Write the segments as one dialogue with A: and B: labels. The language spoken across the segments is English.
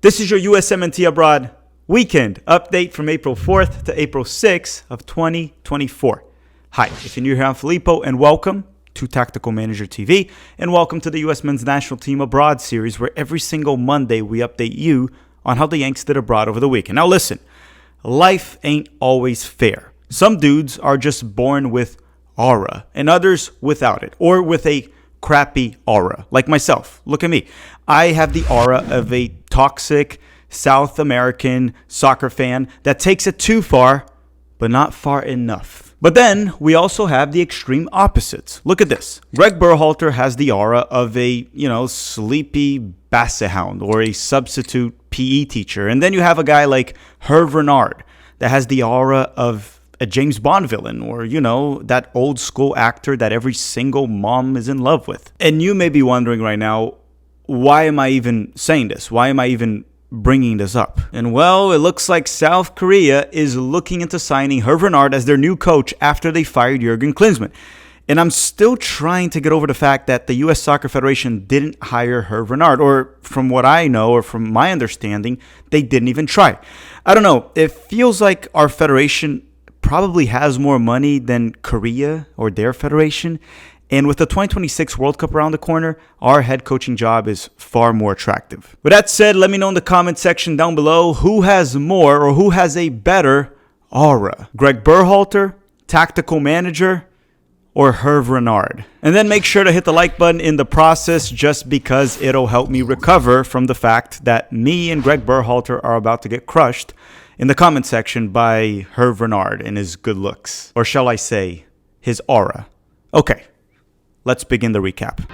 A: This is your USMNT Abroad weekend update from April 4th to April 6th of 2024. Hi, if you're new here, I'm Filippo, and welcome to Tactical Manager TV, and welcome to the US Men's National Team Abroad series, where every single Monday we update you on how the Yanks did abroad over the weekend. Now listen, life ain't always fair. Some dudes are just born with aura, and others without it, or with a crappy aura, like myself. Look at me. I have the aura of a toxic South American soccer fan that takes it too far, but not far enough. But then we also have the extreme opposites. Look at this. Greg Berhalter has the aura of a, sleepy basset hound or a substitute PE teacher. And then you have a guy like Renard that has the aura of a James Bond villain, or, that old school actor that every single mom is in love with. And you may be wondering right now, why am I even saying this? Why am I even bringing this up? And well, it looks like South Korea is looking into signing Renard as their new coach after they fired Jurgen Klinsmann. And I'm still trying to get over the fact that the U.S. Soccer Federation didn't hire Renard, or from what I know, or from my understanding, they didn't even try. I don't know. It feels like our federation probably has more money than Korea or their federation. And with the 2026 World Cup around the corner, our head coaching job is far more attractive. With that said, let me know in the comment section down below who has more or who has a better aura. Greg Berhalter, tactical manager, or Renard. And then make sure to hit the like button in the process, just because it'll help me recover from the fact that me and Greg Berhalter are about to get crushed in the comment section by Renard and his good looks. Or shall I say, his aura. Okay, let's begin the recap.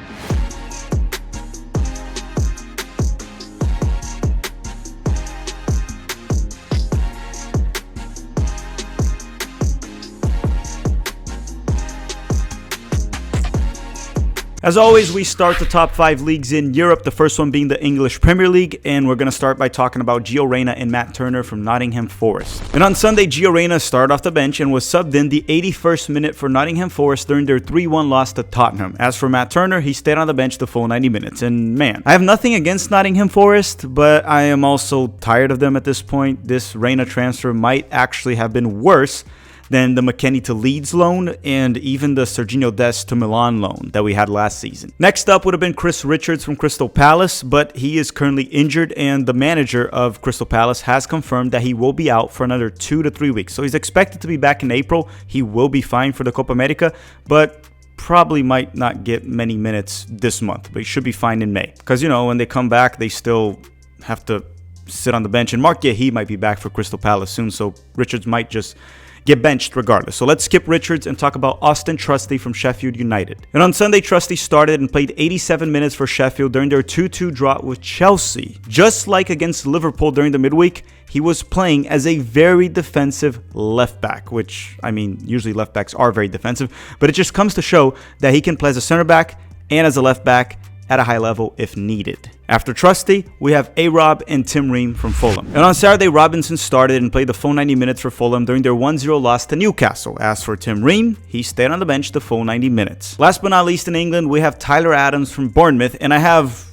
A: As always, we start the top 5 leagues in Europe, the first one being the English Premier League, and we're going to start by talking about Gio Reyna and Matt Turner from Nottingham Forest. And on Sunday, Gio Reyna started off the bench and was subbed in the 81st minute for Nottingham Forest during their 3-1 loss to Tottenham. As for Matt Turner, he stayed on the bench the full 90 minutes. And man, I have nothing against Nottingham Forest, but I am also tired of them at this point. This Reyna transfer might actually have been worse than the McKennie to Leeds loan and even the Serginho Dest to Milan loan that we had last season. Next up would have been Chris Richards from Crystal Palace, but he is currently injured, and the manager of Crystal Palace has confirmed that he will be out for another 2 to 3 weeks. So he's expected to be back in April. He will be fine for the Copa America, but probably might not get many minutes this month, but he should be fine in May. Because, when they come back, they still have to sit on the bench, and Mark Guehi might be back for Crystal Palace soon, so Richards might just get benched regardless. So let's skip Richards and talk about Austin Trusty from Sheffield United. And on Sunday, Trusty started and played 87 minutes for Sheffield during their 2-2 draw with Chelsea. Just like against Liverpool during the midweek, he was playing as a very defensive left back, which, usually left backs are very defensive, but it just comes to show that he can play as a center back and as a left back at a high level if needed. After Trusty, we have A-Rob and Tim Ream from Fulham. And on Saturday, Robinson started and played the full 90 minutes for Fulham during their 1-0 loss to Newcastle. As for Tim Ream, he stayed on the bench the full 90 minutes. Last but not least in England, we have Tyler Adams from Bournemouth, and I have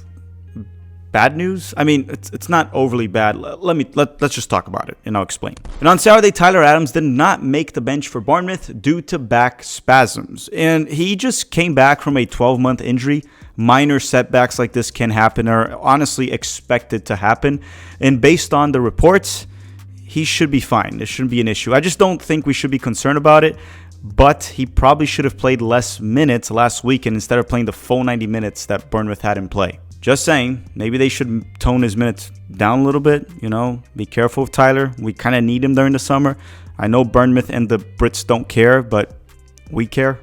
A: bad news. It's not overly bad. Let's just talk about it, and I'll explain. And on Saturday, Tyler Adams did not make the bench for Bournemouth due to back spasms, and he just came back from a 12-month injury. Minor setbacks like this can happen, or honestly expected to happen, and based on the reports, he should be fine. This shouldn't be an issue. I just don't think we should be concerned about it, but he probably should have played less minutes last weekend instead of playing the full 90 minutes that Bournemouth had in play. Just saying, maybe they should tone his minutes down a little bit, be careful of Tyler. We kind of need him during the summer. I know Bournemouth and the Brits don't care, but we care,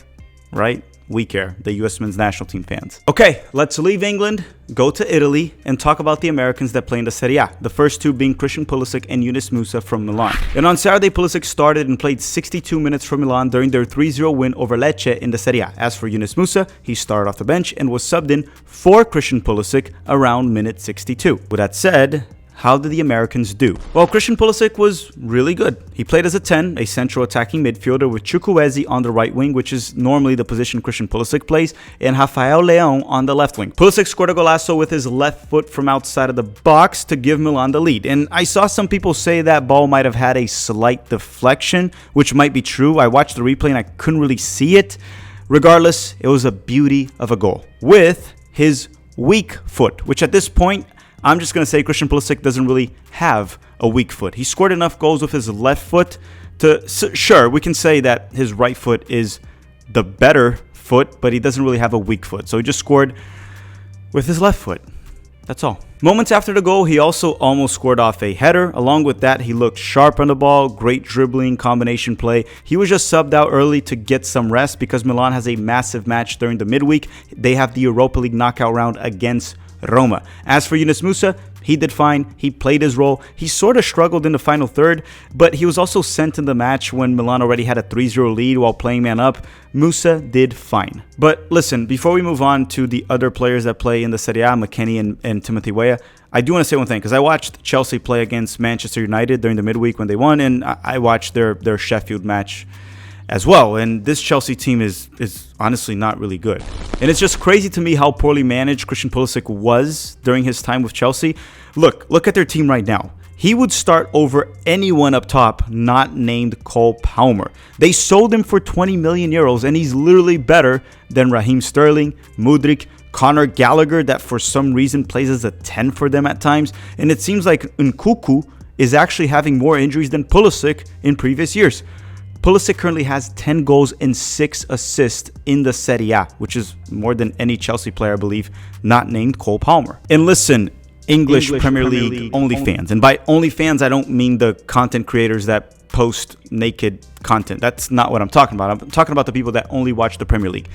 A: right? We care, the US Men's National Team fans. Okay, let's leave England, go to Italy, and talk about the Americans that play in the Serie A. The first two being Christian Pulisic and Yunus Musah from Milan. And on Saturday, Pulisic started and played 62 minutes for Milan during their 3-0 win over Lecce in the Serie A. As for Yunus Musah, he started off the bench and was subbed in for Christian Pulisic around minute 62. With that said, how did the Americans do? Well, Christian Pulisic was really good. He played as a 10, a central attacking midfielder with Chukwueze on the right wing, which is normally the position Christian Pulisic plays, and Rafael Leão on the left wing. Pulisic scored a golazo with his left foot from outside of the box to give Milan the lead. And I saw some people say that ball might have had a slight deflection, which might be true. I watched the replay and I couldn't really see it. Regardless, it was a beauty of a goal with his weak foot, which at this point, I'm just going to say Christian Pulisic doesn't really have a weak foot. He scored enough goals with his left foot to, sure, we can say that his right foot is the better foot, but he doesn't really have a weak foot. So he just scored with his left foot. That's all. Moments after the goal, he also almost scored off a header. Along with that, he looked sharp on the ball, great dribbling, combination play. He was just subbed out early to get some rest because Milan has a massive match during the midweek. They have the Europa League knockout round against Roma. As for Yunus Musa, he did fine. He played his role. He sort of struggled in the final third, but he was also sent in the match when Milan already had a 3-0 lead while playing man up. Musa did fine. But listen, before we move on to the other players that play in the Serie A, McKennie and Timothy Weah, I do want to say one thing, because I watched Chelsea play against Manchester United during the midweek when they won, and I watched their Sheffield match as well, and this Chelsea team is honestly not really good. And it's just crazy to me how poorly managed Christian Pulisic was during his time with Chelsea. Look at their team right now. He would start over anyone up top not named Cole Palmer. They sold him for 20 million euros, and he's literally better than Raheem Sterling, Mudryk, Conor Gallagher, that for some reason plays as a 10 for them at times. And it seems like Nkunku is actually having more injuries than Pulisic in previous years. Pulisic currently has 10 goals and 6 assists in the Serie A, which is more than any Chelsea player, I believe, not named Cole Palmer. And listen, English Premier League OnlyFans. And by OnlyFans, I don't mean the content creators that post naked content. That's not what I'm talking about. I'm talking about the people that only watch the Premier League.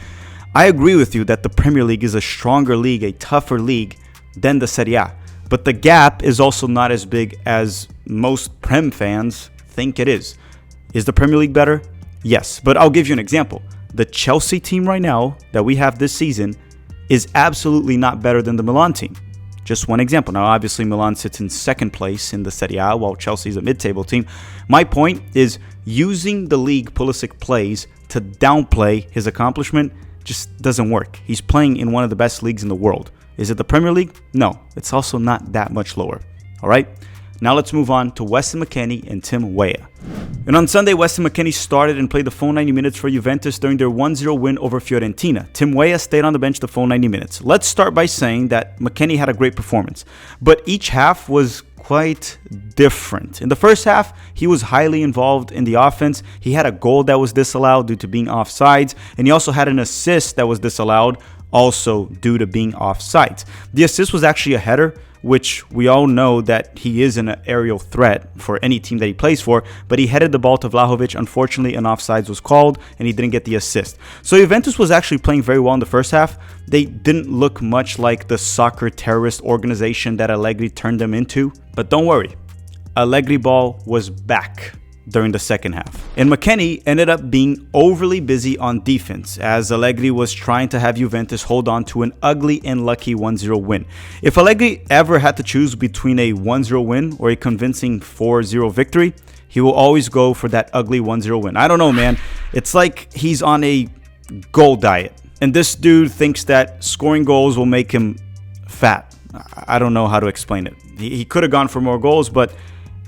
A: I agree with you that the Premier League is a stronger league, a tougher league than the Serie A. But the gap is also not as big as most Prem fans think it is. Is the Premier League better? Yes, but I'll give you an example. The Chelsea team right now that we have this season is absolutely not better than the Milan team. Just one example. Now, obviously, Milan sits in second place in the Serie A, while Chelsea is a mid-table team. My point is using the league Pulisic plays to downplay his accomplishment just doesn't work. He's playing in one of the best leagues in the world. Is it the Premier League? No, it's also not that much lower. All right? Now let's move on to Weston McKennie and Tim Weah. And on Sunday, Weston McKennie started and played the full 90 minutes for Juventus during their 1-0 win over Fiorentina. Tim Weah stayed on the bench the full 90 minutes. Let's start by saying that McKennie had a great performance, but each half was quite different. In the first half, he was highly involved in the offense. He had a goal that was disallowed due to being offsides, and he also had an assist that was disallowed also due to being offsides. The assist was actually a header, which we all know that he is an aerial threat for any team that he plays for, but he headed the ball to Vlahovic. Unfortunately, an offsides was called, and he didn't get the assist. So Juventus was actually playing very well in the first half. They didn't look much like the soccer terrorist organization that Allegri turned them into. But don't worry, Allegri ball was back during the second half. And McKennie ended up being overly busy on defense, as Allegri was trying to have Juventus hold on to an ugly and lucky 1-0 win. If Allegri ever had to choose between a 1-0 win or a convincing 4-0 victory, he will always go for that ugly 1-0 win. I don't know, man. It's like he's on a goal diet. And this dude thinks that scoring goals will make him fat. I don't know how to explain it. He could have gone for more goals, but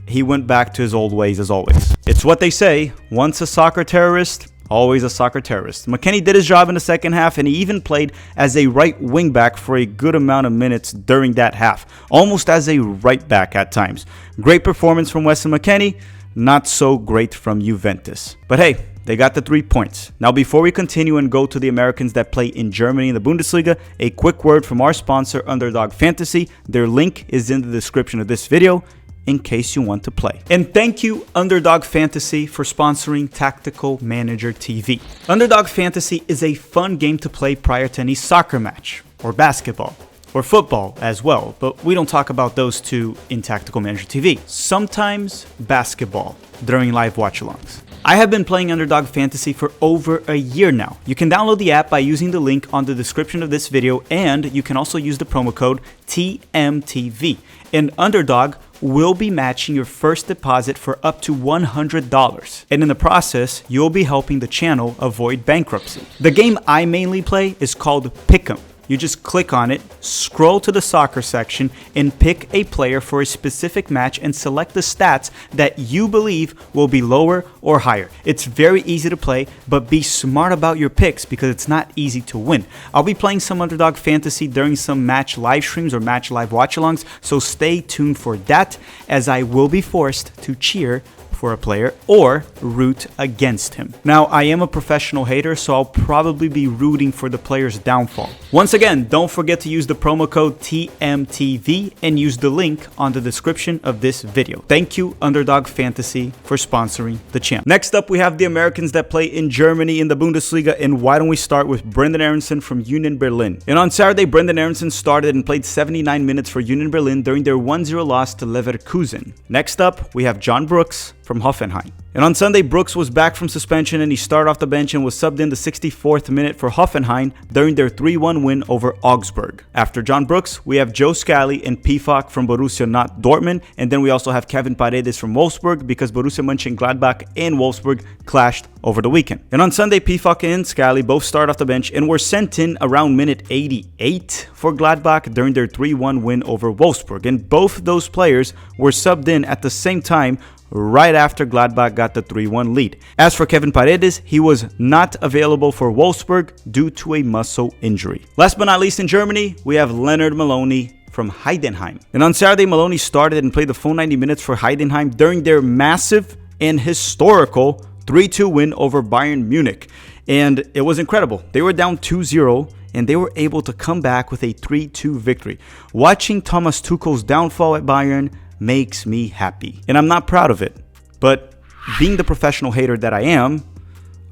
A: he went back to his old ways as always. It's what they say, once a soccer terrorist, always a soccer terrorist. McKennie did his job in the second half, and he even played as a right wing back for a good amount of minutes during that half, almost as a right back at times. Great performance from Weston McKennie, not so great from Juventus. But hey, they got the 3 points. Now, before we continue and go to the Americans that play in Germany in the Bundesliga, a quick word from our sponsor, Underdog Fantasy. Their link is in the description of this video, in case you want to play. And thank you, Underdog Fantasy, for sponsoring Tactical Manager TV. Underdog Fantasy is a fun game to play prior to any soccer match, or basketball, or football as well, but we don't talk about those two in Tactical Manager TV. Sometimes basketball during live watch-alongs. I have been playing Underdog Fantasy for over a year now. You can download the app by using the link on the description of this video, and you can also use the promo code TMTV. And Underdog will be matching your first deposit for up to $100. And in the process, you'll be helping the channel avoid bankruptcy. The game I mainly play is called Pick'em. You just click on it, scroll to the soccer section, and pick a player for a specific match and select the stats that you believe will be lower or higher. It's very easy to play, but be smart about your picks because it's not easy to win. I'll be playing some Underdog Fantasy during some match live streams or match live watch-alongs, so stay tuned for that, as I will be forced to cheer for a player or root against him. Now, I am a professional hater, so I'll probably be rooting for the player's downfall. Once again, don't forget to use the promo code TMTV and use the link on the description of this video. Thank you, Underdog Fantasy, for sponsoring the channel. Next up, we have the Americans that play in Germany in the Bundesliga, and why don't we start with Brendan Aronson from Union Berlin. And on Saturday, Brendan Aronson started and played 79 minutes for Union Berlin during their 1-0 loss to Leverkusen. Next up, we have John Brooks from Hoffenheim. And on Sunday, Brooks was back from suspension and he started off the bench and was subbed in the 64th minute for Hoffenheim during their 3-1 win over Augsburg. After John Brooks, we have Joe Scally and Pifak from Borussia not Dortmund, and then we also have Kevin Paredes from Wolfsburg because Borussia Mönchengladbach and Wolfsburg clashed over the weekend. And on Sunday, Pifak and Scally both started off the bench and were sent in around minute 88 for Gladbach during their 3-1 win over Wolfsburg. And both those players were subbed in at the same time right after Gladbach got the 3-1 lead. As for Kevin Paredes, he was not available for Wolfsburg due to a muscle injury. Last but not least, in Germany, we have Leonard Maloney from Heidenheim. And on Saturday, Maloney started and played the full 90 minutes for Heidenheim during their massive and historical 3-2 win over Bayern Munich. And it was incredible. They were down 2-0 and they were able to come back with a 3-2 victory. Watching Thomas Tuchel's downfall at Bayern makes me happy. And I'm not proud of it, but being the professional hater that I am,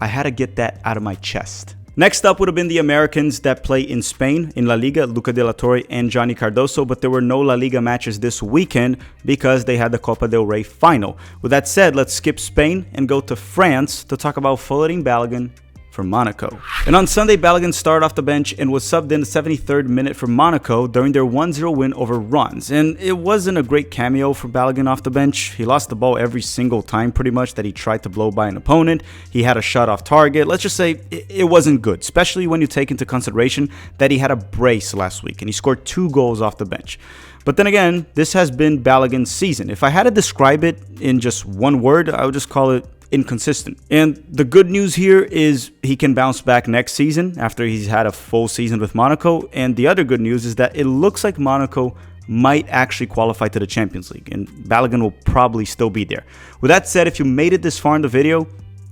A: I had to get that out of my chest. Next up would have been the Americans that play in Spain, in La Liga, Luca de la Torre and Johnny Cardoso, but there were no La Liga matches this weekend because they had the Copa del Rey final. With that said, let's skip Spain and go to France to talk about Florin Balogun from Monaco. And on Sunday, Balogun started off the bench and was subbed in the 73rd minute for Monaco during their 1-0 win over Rennes. And it wasn't a great cameo for Balogun off the bench. He lost the ball every single time pretty much that he tried to blow by an opponent. He had a shot off target. Let's just say it wasn't good, especially when you take into consideration that he had a brace last week and he scored 2 goals off the bench. But then again, this has been Balogun's season. If I had to describe it in just one word, I would just call it inconsistent. And the good news here is he can bounce back next season after he's had a full season with Monaco. And the other good news is that it looks like Monaco might actually qualify to the Champions League, and Balogun will probably still be there. With that said, if you made it this far in the video,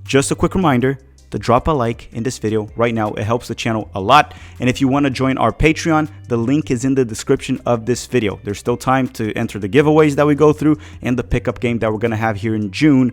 A: just a quick reminder to drop a like in this video right now. It helps the channel a lot. And if you want to join our Patreon, the link is in the description of this video. There's still time to enter the giveaways that we go through and the pickup game that we're going to have here in June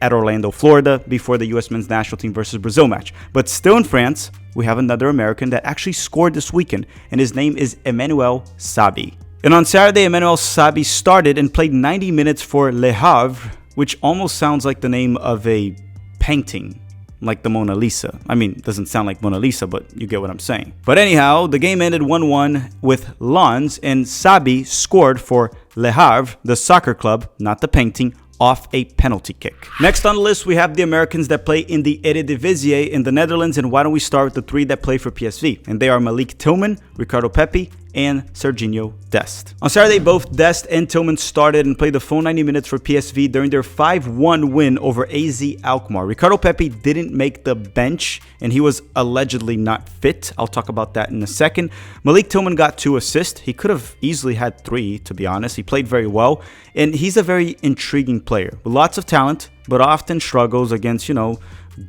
A: at Orlando, Florida, before the US men's national team versus Brazil match. But still in France, we have another American that actually scored this weekend, and his name is Emmanuel Sabi. And on Saturday, Emmanuel Sabi started and played 90 minutes for Le Havre, which almost sounds like the name of a painting, like the Mona Lisa. I mean, it doesn't sound like Mona Lisa, but you get what I'm saying. But anyhow, the game ended 1-1 with Lens, and Sabi scored for Le Havre, the soccer club, not the painting, off a penalty kick. Next on the list, we have the Americans that play in the Eredivisie in the Netherlands, and why don't we start with the 3 that play for PSV? And they are Malik Tillman, Ricardo Pepi, and Serginho Dest. On Saturday, both Dest and Tillman started and played the full 90 minutes for PSV during their 5-1 win over AZ Alkmaar. Ricardo Pepi didn't make the bench, and he was allegedly not fit. I'll talk about that in a second. Malik Tillman got 2 assists. He could have easily had 3, to be honest. He played very well, and he's a very intriguing player with lots of talent, but often struggles against,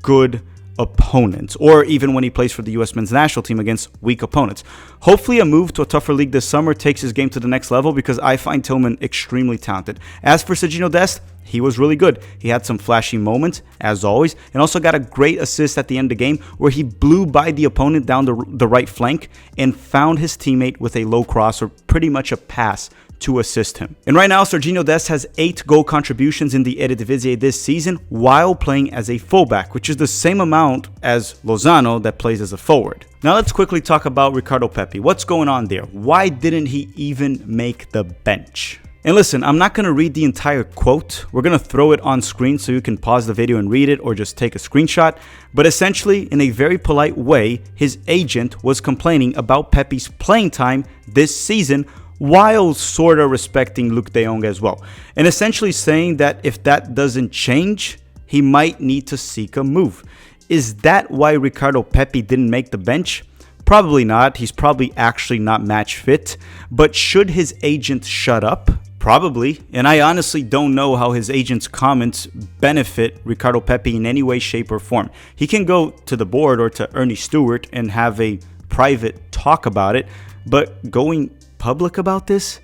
A: good opponents, or even when he plays for the US men's national team against weak opponents. Hopefully a move to a tougher league this summer takes his game to the next level, because I find Tillman extremely talented. As for Serginho Dest, he was really good. He had some flashy moments, as always, and also got a great assist at the end of the game where he blew by the opponent down the right flank and found his teammate with a low cross, or pretty much a pass, to assist him. And right now, Serginho Dest has 8 goal contributions in the Eredivisie this season while playing as a fullback, which is the same amount as Lozano that plays as a forward. Now let's quickly talk about Ricardo Pepi. What's going on there? Why didn't he even make the bench? And listen, I'm not going to read the entire quote. We're going to throw it on screen so you can pause the video and read it or just take a screenshot. But essentially, in a very polite way, his agent was complaining about Pepi's playing time this season while sort of respecting Luuk de Jong as well. And essentially saying that if that doesn't change, he might need to seek a move. Is that why Ricardo Pepi didn't make the bench? Probably not. He's probably actually not match fit. But should his agent shut up? Probably. And I honestly don't know how his agent's comments benefit Ricardo Pepi in any way, shape, or form. He can go to the board or to Ernie Stewart and have a private talk about it. But going public about this?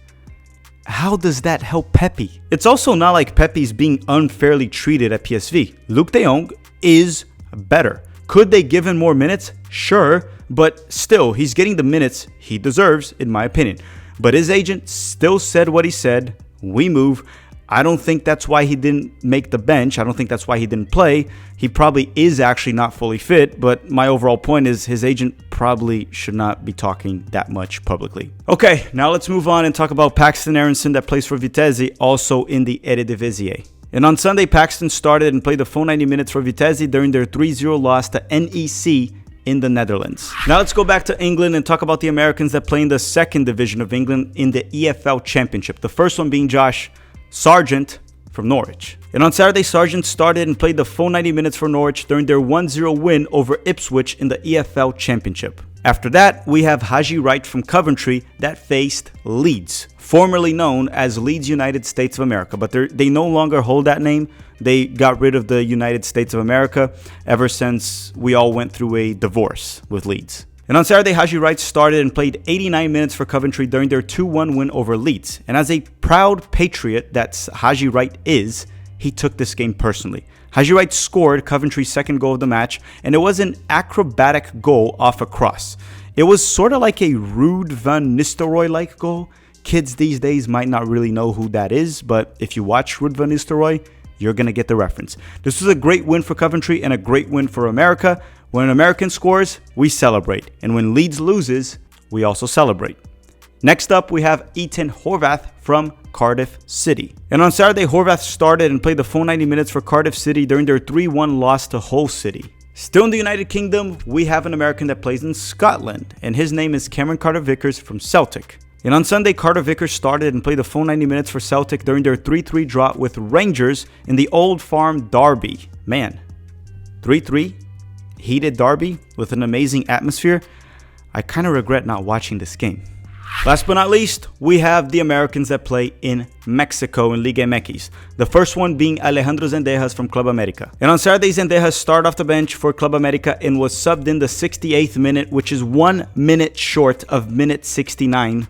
A: How does that help Pepi? It's also not like Pepi's being unfairly treated at PSV. Luuk de Jong is better. Could they give him more minutes? Sure, but still, he's getting the minutes he deserves, in my opinion. But his agent still said what he said. We move. I don't think that's why he didn't make the bench. I don't think that's why he didn't play. He probably is actually not fully fit, but my overall point is his agent probably should not be talking that much publicly. Okay, now let's move on and talk about Paxton Aronson that plays for Vitesse, also in the Eredivisie. And on Sunday, Paxton started and played the full 90 minutes for Vitesse during their 3-0 loss to NEC in the Netherlands. Now let's go back to England and talk about the Americans that play in the second division of England in the EFL Championship. The first one being Josh Sargent from Norwich. And on Saturday, Sargent started and played the full 90 minutes for Norwich during their 1-0 win over Ipswich in the EFL Championship. After that, we have Haji Wright from Coventry that faced Leeds, formerly known as Leeds United States of America, but they no longer hold that name. They got rid of the United States of America ever since we all went through a divorce with Leeds. And on Saturday, Haji Wright started and played 89 minutes for Coventry during their 2-1 win over Leeds. And as a proud patriot that Haji Wright is, he took this game personally. Haji Wright scored Coventry's second goal of the match, and it was an acrobatic goal off a cross. It was sort of like a Ruud van Nistelrooy-like goal. Kids these days might not really know who that is, but if you watch Ruud van Nistelrooy, you're going to get the reference. This was a great win for Coventry and a great win for America. When an American scores, we celebrate. And when Leeds loses, we also celebrate. Next up, we have Ethan Horvath from Cardiff City. And on Saturday, Horvath started and played the full 90 minutes for Cardiff City during their 3-1 loss to Hull City. Still in the United Kingdom, we have an American that plays in Scotland, and his name is Cameron Carter-Vickers from Celtic. And on Sunday, Carter-Vickers started and played the full 90 minutes for Celtic during their 3-3 draw with Rangers in the Old Farm Derby. Man, 3-3, heated derby with an amazing atmosphere. I kind of regret not watching this game. Last but not least, we have the Americans that play in Mexico in Liga MX. The first one being Alejandro Zendejas from Club America. And on Saturday, Zendejas started off the bench for Club America and was subbed in the 68th minute, which is 1 minute short of minute 69,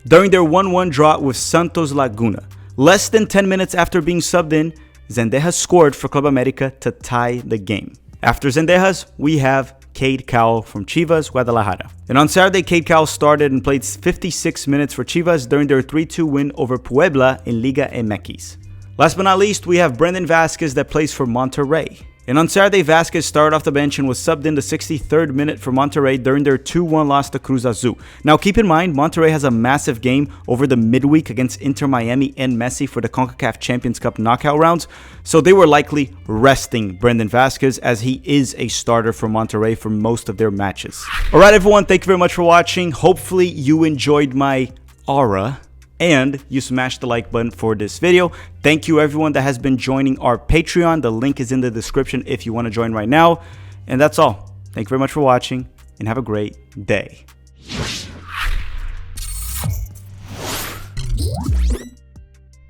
A: during their 1-1 draw with Santos Laguna. Less than 10 minutes after being subbed in, Zendejas scored for Club America to tie the game. After Zendejas, we have Cade Cowell from Chivas Guadalajara. And on Saturday, Cade Cowell started and played 56 minutes for Chivas during their 3-2 win over Puebla in Liga MX. Last but not least, we have Brendan Vasquez that plays for Monterrey. And on Saturday, Vasquez started off the bench and was subbed in the 63rd minute for Monterrey during their 2-1 loss to Cruz Azul. Now, keep in mind, Monterrey has a massive game over the midweek against Inter Miami and Messi for the CONCACAF Champions Cup knockout rounds, so they were likely resting Brendan Vasquez as he is a starter for Monterrey for most of their matches. All right, everyone, thank you very much for watching. Hopefully, you enjoyed my aura and you smashed the like button for this video. Thank you everyone that has been joining our Patreon. The link is in the description if you want to join right now. And that's all. Thank you very much for watching and have a great day.